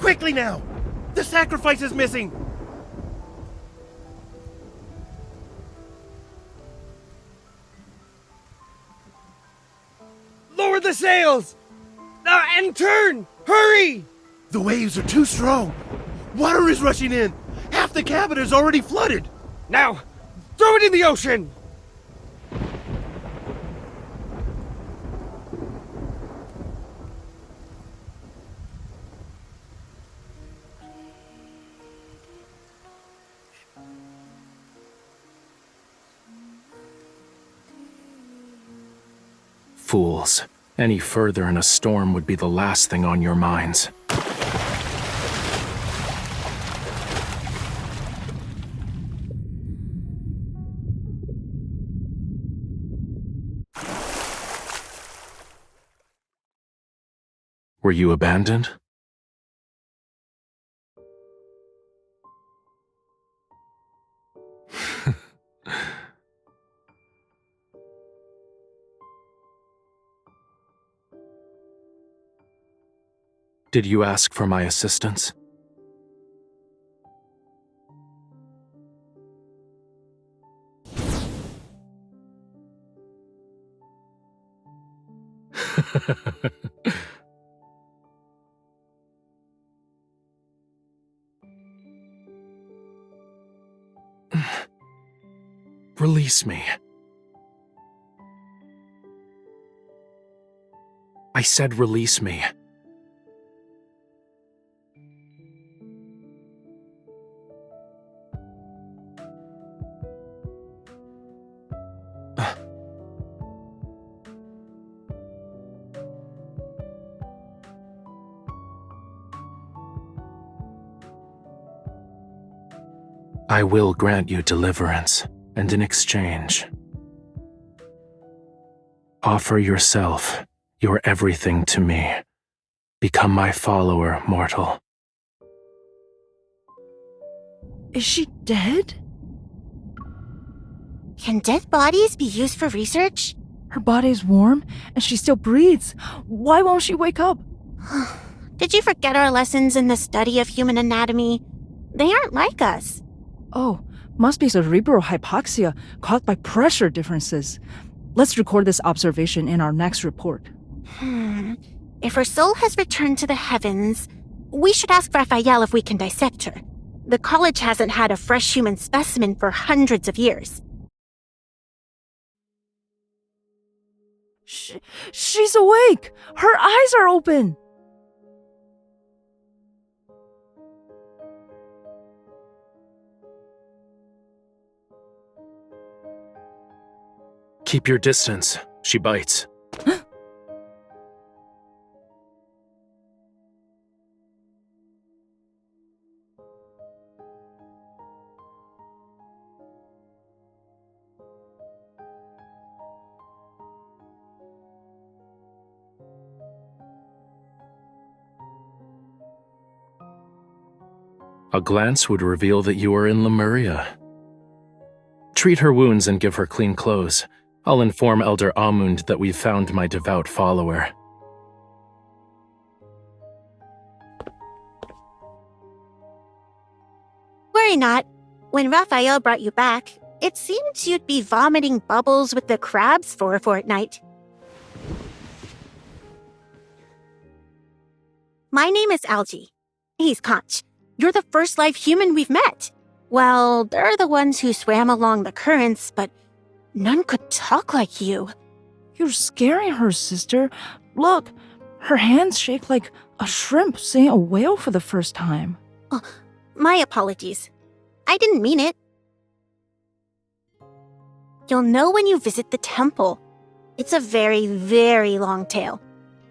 Quickly now! The sacrifice is missing! Lower the sails! And turn! Hurry! The waves are too strong. Water is rushing in. Half the cabin is already flooded. Now, throw it in the ocean! Fools. Any further in a storm would be the last thing on your minds. Were you abandoned? Did you ask for my assistance? Release me. I said release me. I will grant you deliverance, and in exchange, offer yourself, your everything to me. Become my follower, mortal. Is she dead? Can dead bodies be used for research? Her body's warm, and she still breathes. Why won't she wake up? Did you forget our lessons in the study of human anatomy? They aren't like us. Oh, must be cerebral hypoxia caused by pressure differences. Let's record this observation in our next report. If her soul has returned to the heavens, we should ask Rafayel if we can dissect her. The college hasn't had a fresh human specimen for hundreds of years. She's awake! Her eyes are open! Keep your distance. She bites. A glance would reveal that you are in Lemuria. Treat her wounds and give her clean clothes. I'll inform Elder Amund that we've found my devout follower. Worry not. When Rafayel brought you back, it seemed you'd be vomiting bubbles with the crabs for a fortnight. My name is Algie. He's Conch. You're the first live human we've met. Well, they're the ones who swam along the currents, but none could talk like you. You're scaring her, sister. Look, her hands shake like a shrimp seeing a whale for the first time. Oh, my apologies. I didn't mean it. You'll know when you visit the temple. It's a very, very long tale.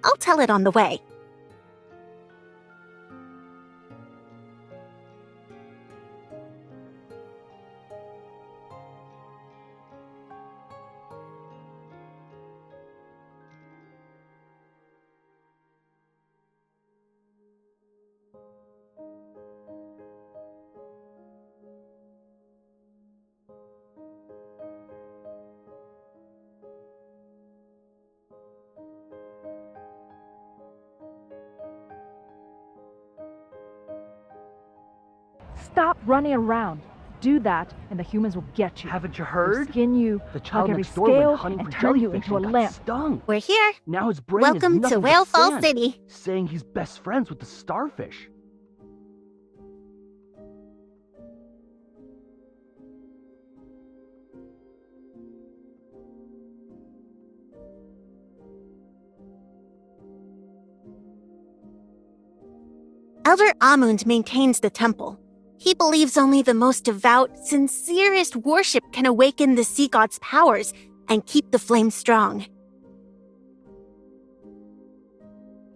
I'll tell it on the way. Stop running around. Do that, and the humans will get you. Haven't you They'll heard? skin you, The hug child every next door went scale, hunting and for turn you jellyfish into a and got lamp. stung. We're here. Now his brain Welcome is to nothing but Whale Fall sand, City. saying he's best friends with the starfish. Elder Amund maintains the temple. He believes only the most devout, sincerest worship can awaken the sea god's powers and keep the flame strong.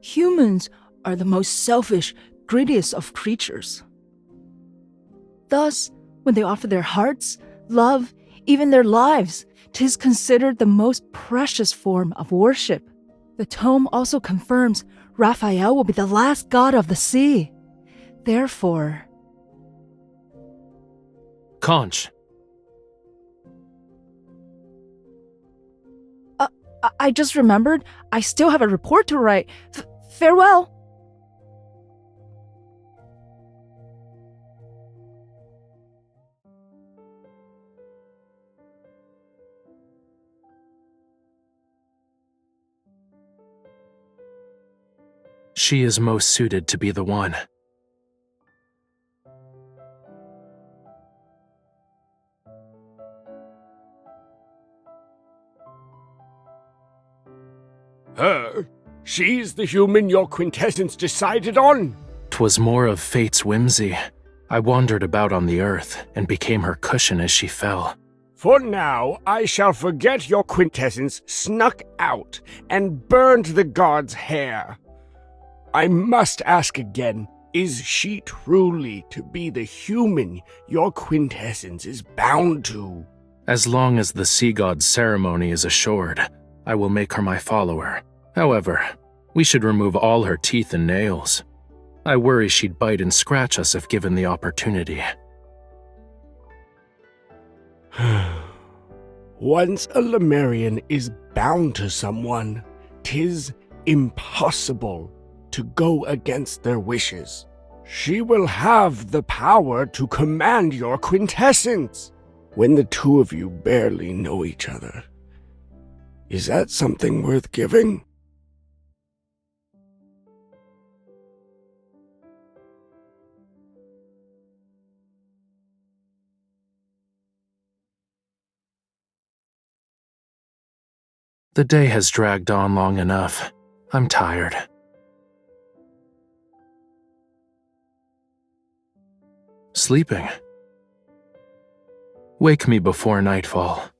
Humans are the most selfish, greediest of creatures. Thus, when they offer their hearts, love, even their lives, 'tis considered the most precious form of worship. The tome also confirms Raphael will be the last god of the sea. Therefore, Conch, I just remembered I still have a report to write. Farewell. she is most suited to be the one. Her? She's the human your quintessence decided on. 'Twas more of fate's whimsy. I wandered about on the earth and became her cushion as she fell. For now, I shall forget your quintessence snuck out and burned the god's hair. I must ask again, is she truly to be the human your quintessence is bound to? As long as the sea god's ceremony is assured, I will make her my follower. However, we should remove all her teeth and nails. I worry she'd bite and scratch us if given the opportunity. Once a Lemurian is bound to someone, 'tis impossible to go against their wishes. She will have the power to command your quintessence when the two of you barely know each other. Is that something worth giving? The day has dragged on long enough. I'm tired. Sleeping. Wake me before nightfall.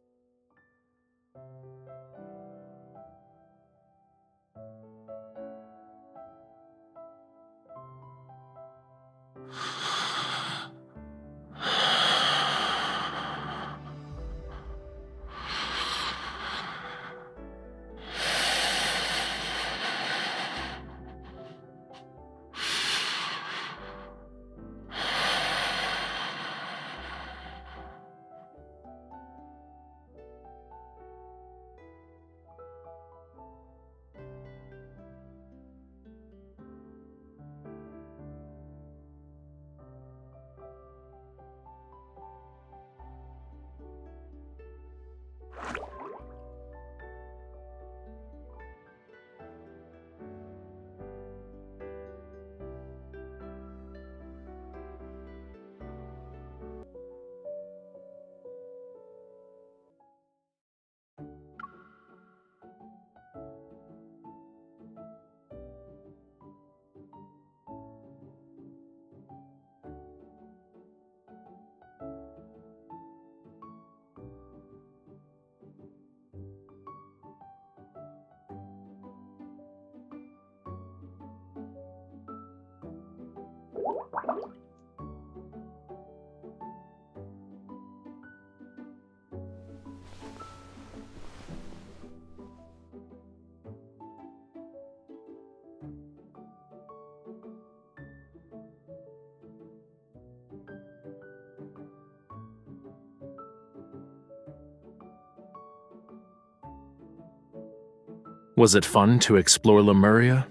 Was it fun to explore Lemuria?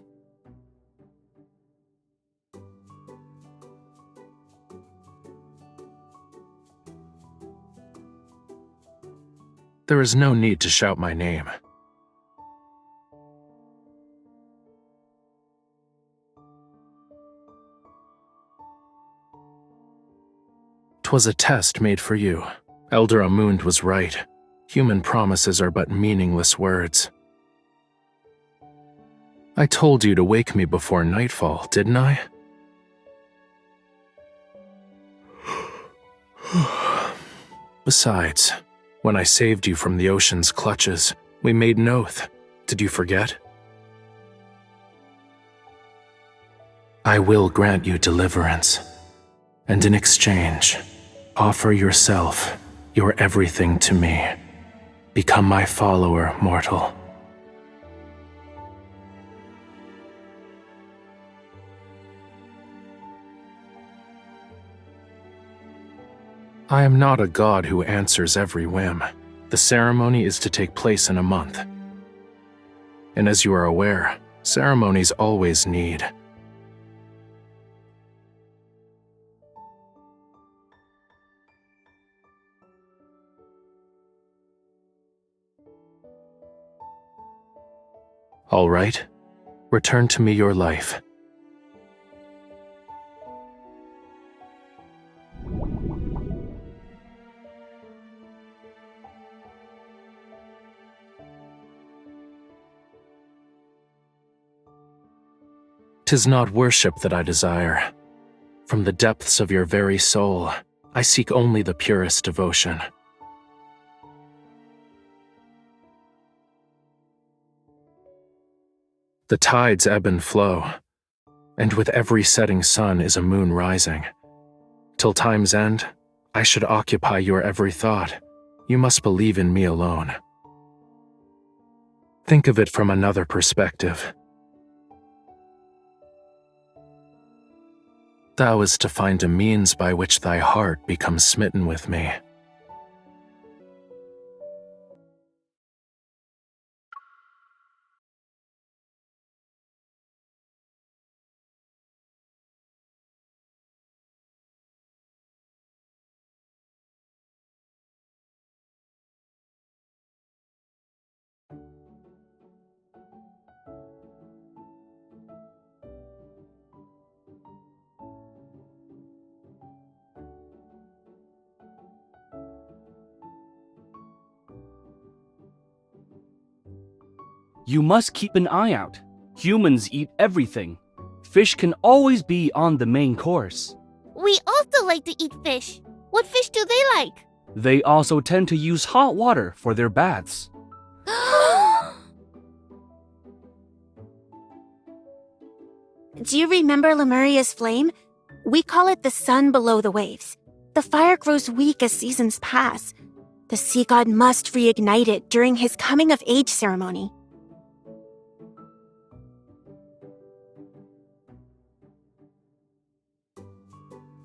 There is no need to shout my name. 'Twas a test made for you. Elder Amund was right. Human promises are but meaningless words. I told you to wake me before nightfall, didn't I? Besides, when I saved you from the ocean's clutches, we made an oath. Did you forget? I will grant you deliverance, and in exchange, offer yourself, your everything to me. Become my follower, mortal. I am not a god who answers every whim. The ceremony is to take place in a month. And as you are aware, ceremonies always need. All right, return to me your life. "'Tis not worship that I desire. From the depths of your very soul, I seek only the purest devotion. The tides ebb and flow, and with every setting sun is a moon rising. Till time's end, I should occupy your every thought. You must believe in me alone. Think of it from another perspective. Thou is to find a means by which thy heart becomes smitten with me. You must keep an eye out. Humans eat everything. Fish can always be on the main course. We also like to eat fish. What fish do they like? They also tend to use hot water for their baths. Do you remember Lemuria's flame? We call it the sun below the waves. The fire grows weak as seasons pass. The sea god must reignite it during his coming-of-age ceremony.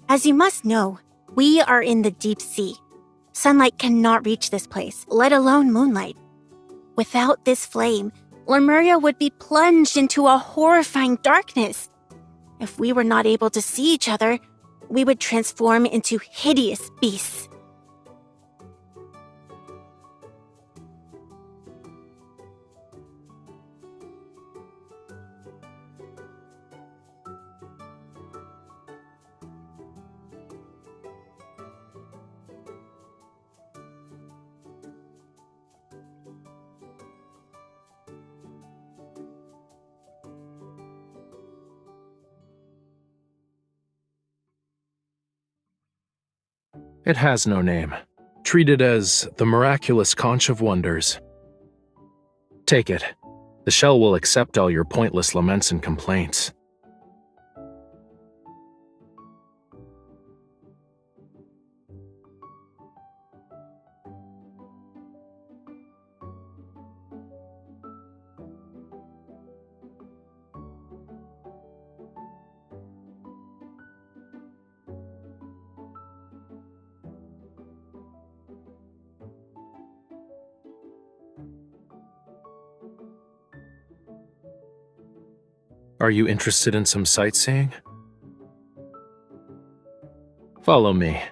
As you must know, we are in the deep sea. Sunlight cannot reach this place, let alone moonlight. Without this flame, Lemuria would be plunged into a horrifying darkness. If we were not able to see each other, we would transform into hideous beasts. It has no name. Treat it as the miraculous conch of wonders. Take it. The shell will accept all your pointless laments and complaints. Are you interested in some sightseeing? Follow me.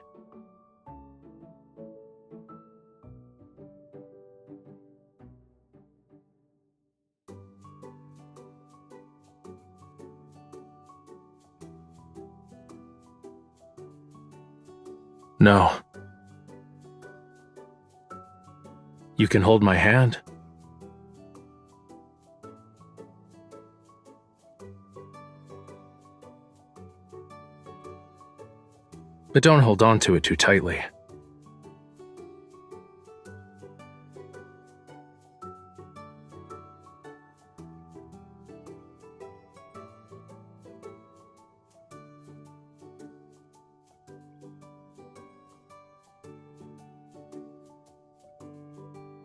No. You can hold my hand. But don't hold on to it too tightly.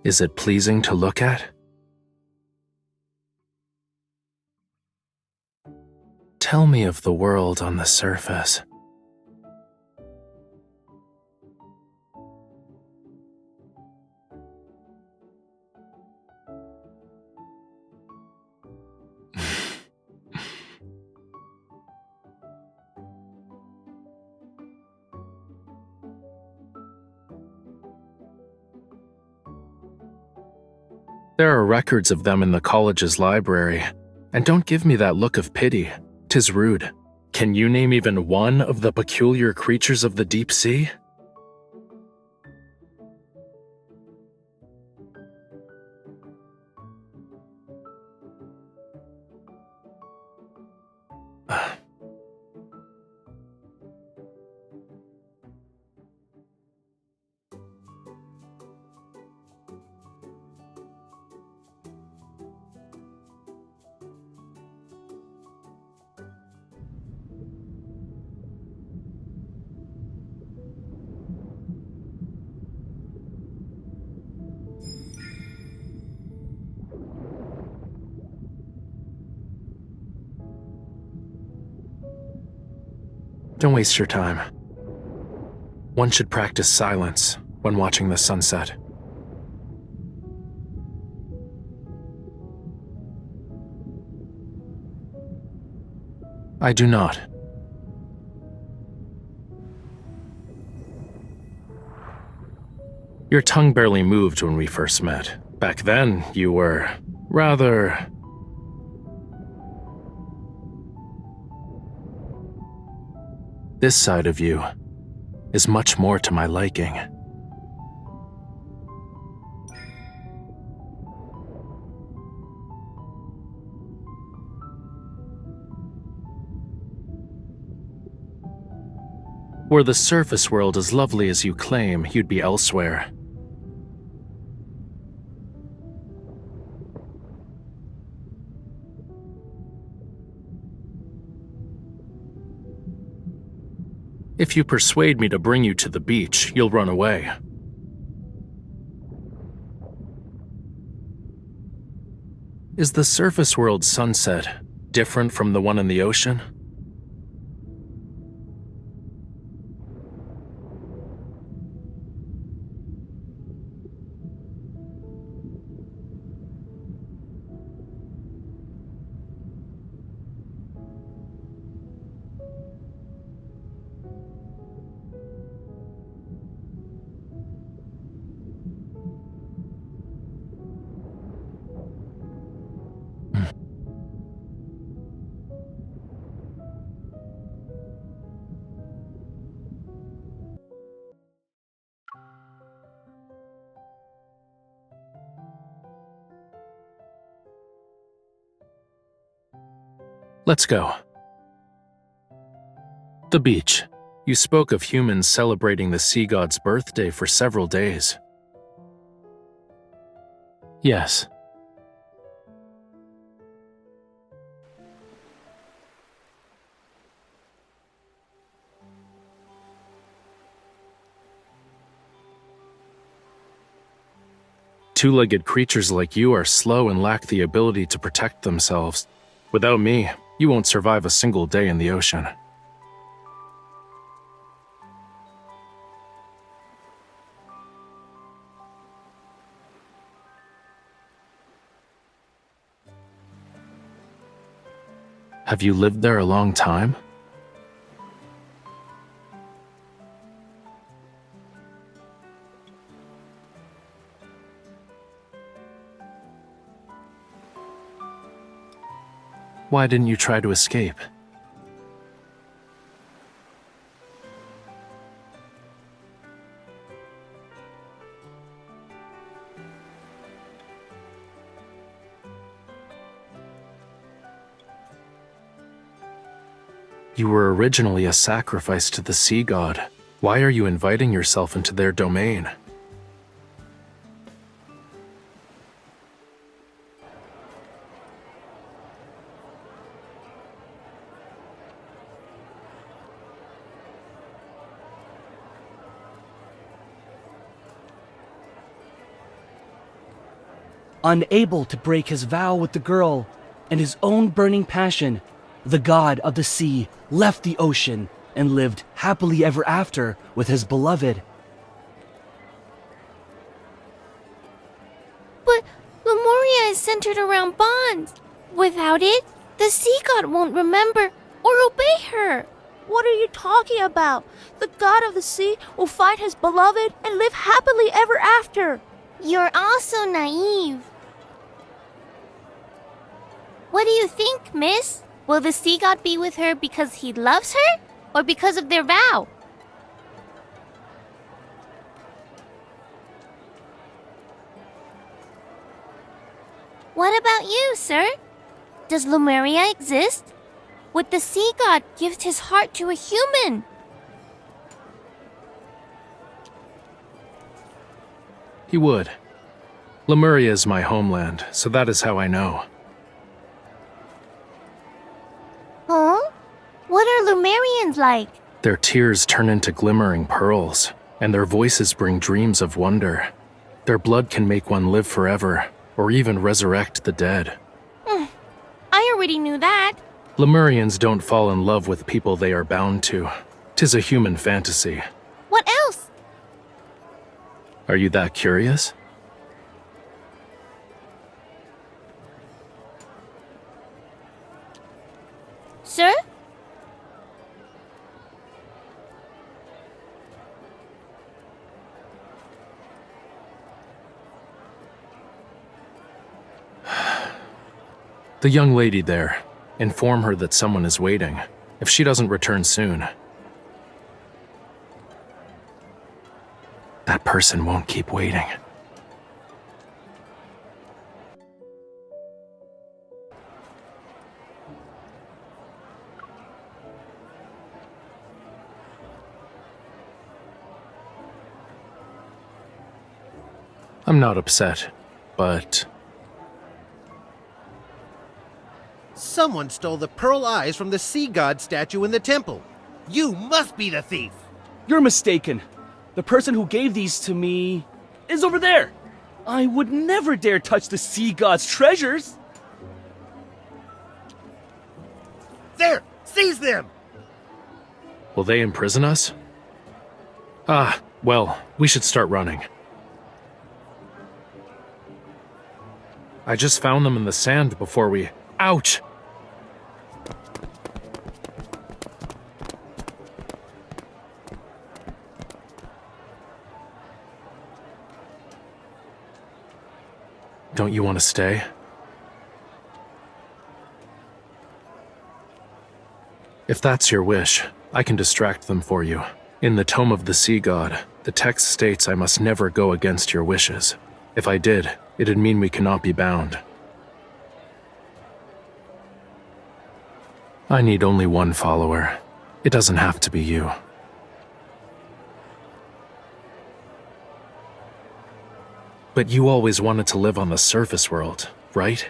Is it pleasing to look at? Tell me of the world on the surface. There are records of them in the college's library, and don't give me that look of pity. 'Tis rude. Can you name even one of the peculiar creatures of the deep sea? Don't waste your time. One should practice silence when watching the sunset. I do not. Your tongue barely moved when we first met. Back then, you were rather... This side of you is much more to my liking. Were the surface world as lovely as you claim, you'd be elsewhere. If you persuade me to bring you to the beach, you'll run away. Is the surface world's sunset different from the one in the ocean? Let's go. The beach. You spoke of humans celebrating the sea god's birthday for several days. Yes. Two-legged creatures like you are slow and lack the ability to protect themselves. Without me, you won't survive a single day in the ocean. Have you lived there a long time? Why didn't you try to escape? You were originally a sacrifice to the sea god. Why are you inviting yourself into their domain? Unable to break his vow with the girl and his own burning passion, the god of the sea left the ocean and lived happily ever after with his beloved. But Memoria is centered around bonds. Without it, the sea god won't remember or obey her. What are you talking about? The god of the sea will find his beloved and live happily ever after. You're all so naive. What do you think, miss? Will the sea god be with her because he loves her or because of their vow? What about you, sir? Does Lemuria exist? Would the sea god give his heart to a human? He would. Lemuria is my homeland, so that is how I know. Huh? What are Lemurians like? Their tears turn into glimmering pearls, and their voices bring dreams of wonder. Their blood can make one live forever, or even resurrect the dead. I already knew that. Lemurians don't fall in love with people they are bound to. 'Tis a human fantasy. What else? Are you that curious? Sir? The young lady there. Inform her that someone is waiting. If she doesn't return soon, that person won't keep waiting. I'm not upset, but Someone stole the pearl eyes from the sea god statue in the temple. You must be the thief. You're mistaken. The person who gave these to me is over there. I would never dare touch the sea god's treasures. There, seize them. will they imprison us? Ah, well, we should start running. I just found them in the sand before we... Ouch! Don't you want to stay? If that's your wish, I can distract them for you. In the Tome of the Sea God, the text states I must never go against your wishes. If I did, it'd mean we cannot be bound. I need only one follower. It doesn't have to be you. But you always wanted to live on the surface world, right?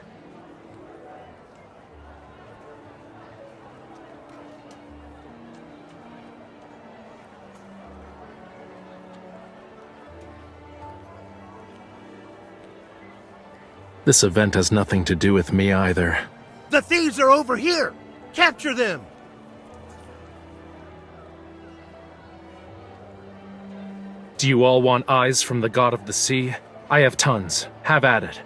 This event has nothing to do with me either. The thieves are over here! Capture them! Do you all want eyes from the god of the sea? I have tons. Have at it.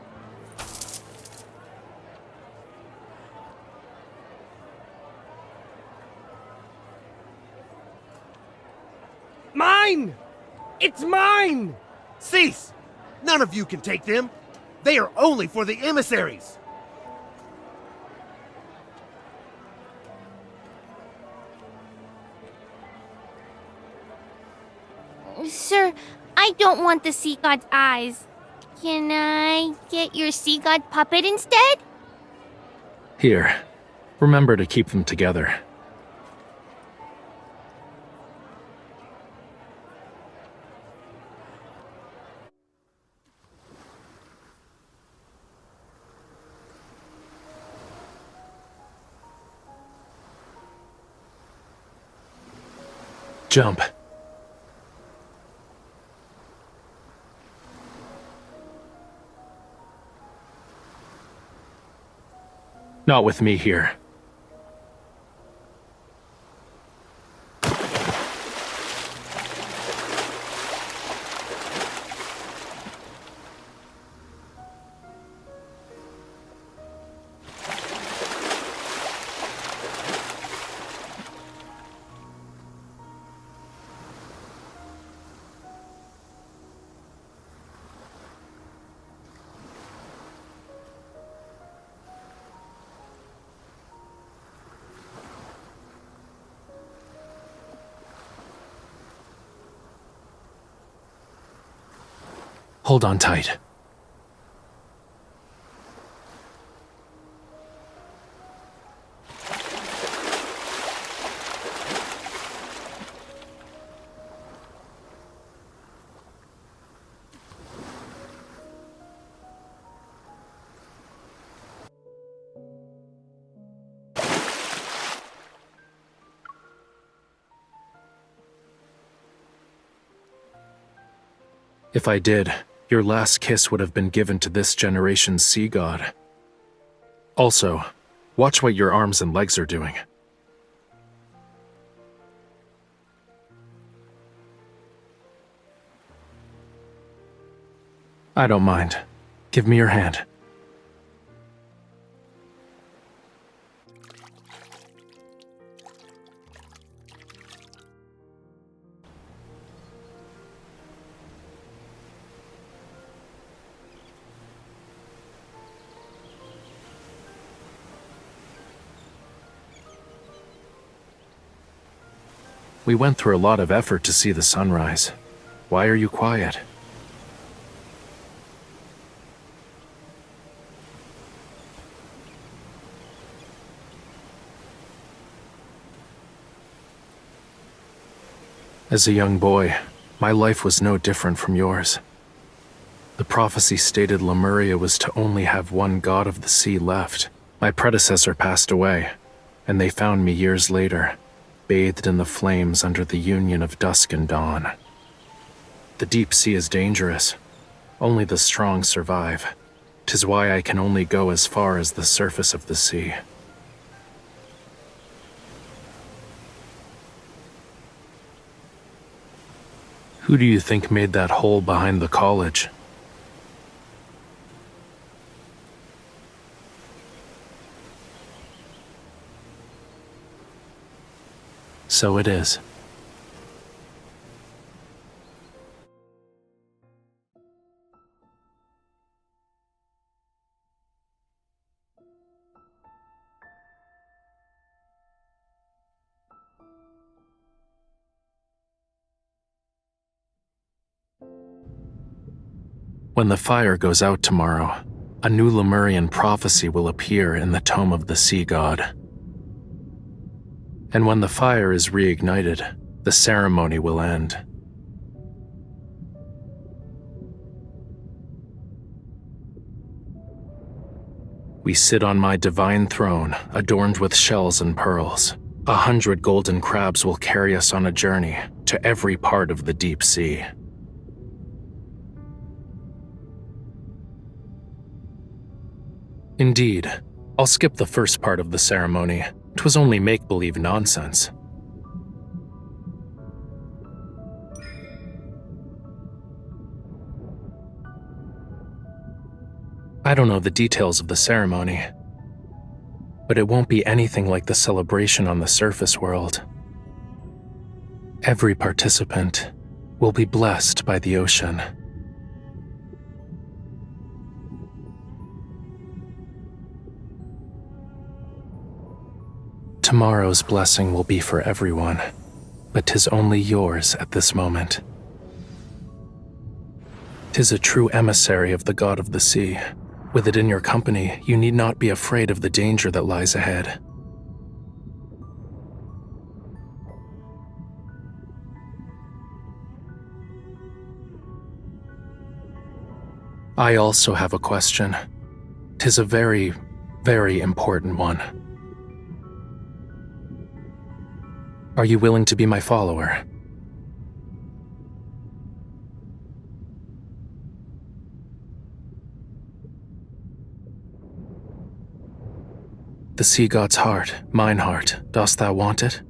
Mine! It's mine! Cease! None of you can take them. They are only for the emissaries. Sir, I don't want the sea god's eyes. Can I get your sea god puppet instead? Here. Remember to keep them together. Jump. Not with me here. Hold on tight. If I did, your last kiss would have been given to this generation's sea god. Also, watch what your arms and legs are doing. I don't mind. Give me your hand. We went through a lot of effort to see the sunrise. Why are you quiet? As a young boy, my life was no different from yours. The prophecy stated Lemuria was to only have one god of the sea left. My predecessor passed away, and they found me years later, bathed in the flames under the union of dusk and dawn. The deep sea is dangerous. Only the strong survive. 'Tis why I can only go as far as the surface of the sea. Who do you think made that hole behind the college? So it is. When the fire goes out tomorrow, a new Lemurian prophecy will appear in the tome of the sea god. And when the fire is reignited, the ceremony will end. We sit on my divine throne, adorned with shells and pearls. 100 golden crabs will carry us on a journey to every part of the deep sea. Indeed, I'll skip the first part of the ceremony. 'Twas only make-believe nonsense. I don't know the details of the ceremony, but it won't be anything like the celebration on the surface world. Every participant will be blessed by the ocean. Tomorrow's blessing will be for everyone, but 'tis only yours at this moment. 'Tis a true emissary of the god of the sea. With it in your company, you need not be afraid of the danger that lies ahead. I also have a question. 'Tis a very, very important one. Are you willing to be my follower? The sea god's heart, mine heart, dost thou want it?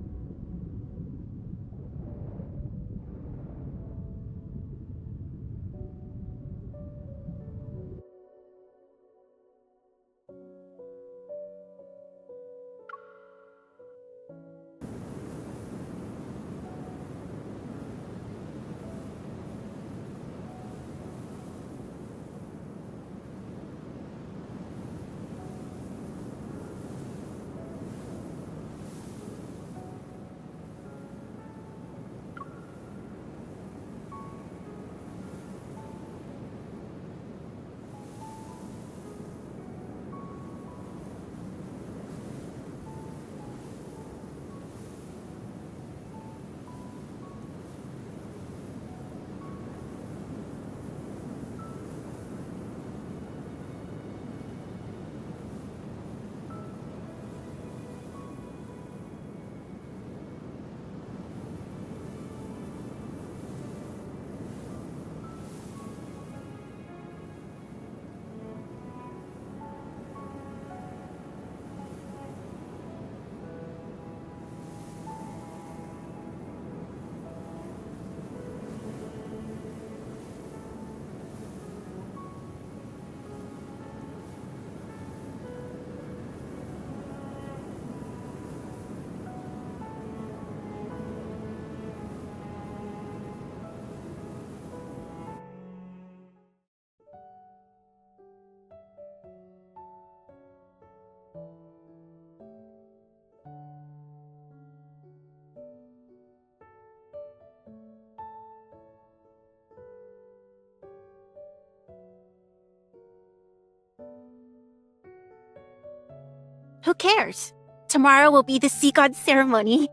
Who cares? Tomorrow will be the sea god ceremony.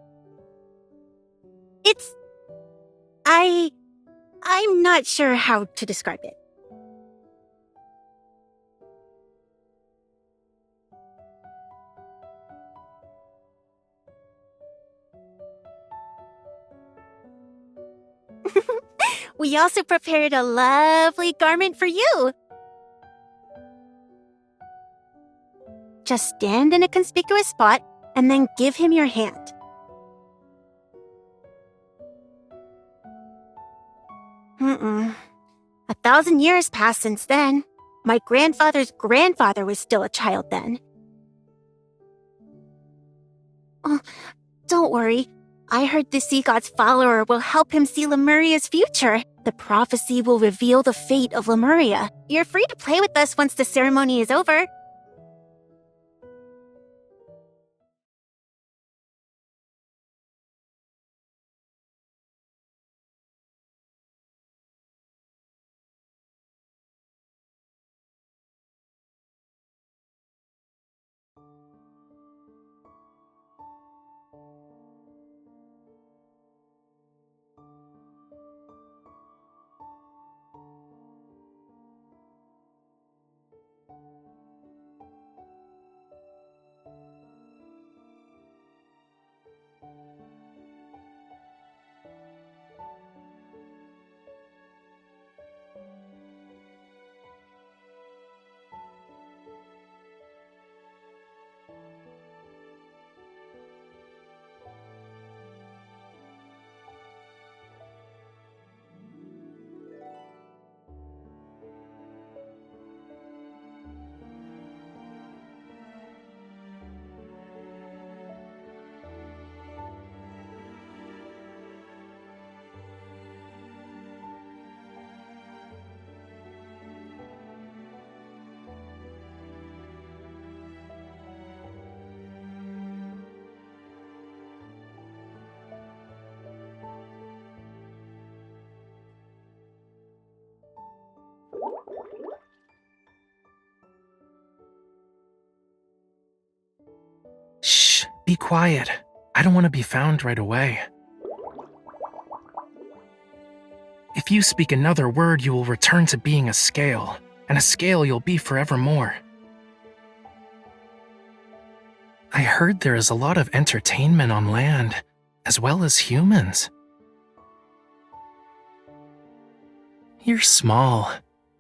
I'm not sure how to describe it. We also prepared a lovely garment for you. Just stand in a conspicuous spot and then give him your hand. A 1,000 years passed since then. My grandfather's grandfather was still a child then. Oh, don't worry. I heard the sea god's follower will help him see Lemuria's future. The prophecy will reveal the fate of Lemuria. You're free to play with us once the ceremony is over. Shh, be quiet. I don't want to be found right away. If you speak another word, you will return to being a scale, and a scale you'll be forevermore. I heard there is a lot of entertainment on land, as well as humans. You're small,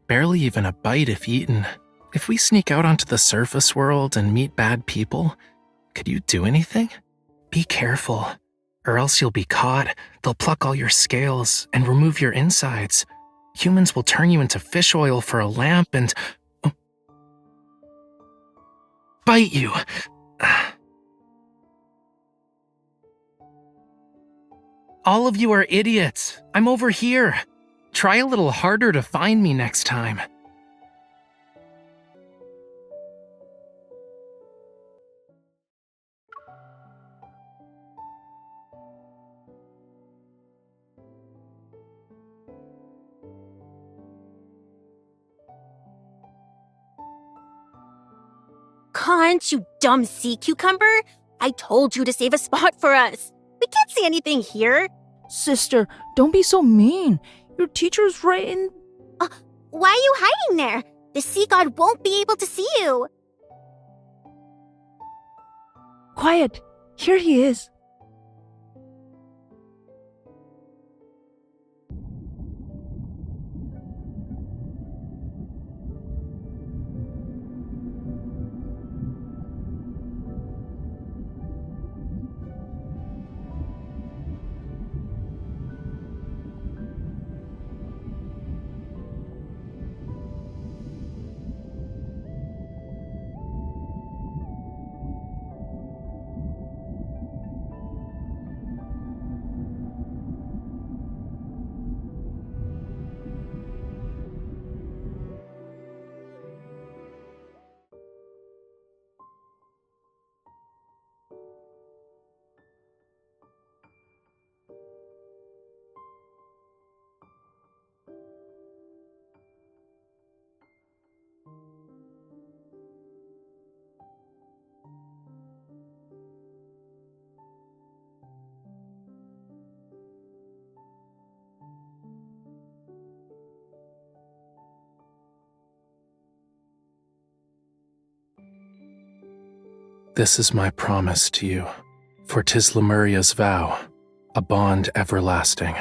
barely even a bite if eaten. If we sneak out onto the surface world and meet bad people, could you do anything? Be careful, or else you'll be caught. They'll pluck all your scales and remove your insides. Humans will turn you into fish oil for a lamp and bite you. All of you are idiots. I'm over here. Try a little harder to find me next time. Can't, you dumb sea cucumber? I told you to save a spot for us. We can't see anything here. Sister, don't be so mean. Your teacher's right in... Why are you hiding there? The sea god won't be able to see you. Quiet. Here he is. This is my promise to you, for 'tis Lemuria's vow, a bond everlasting.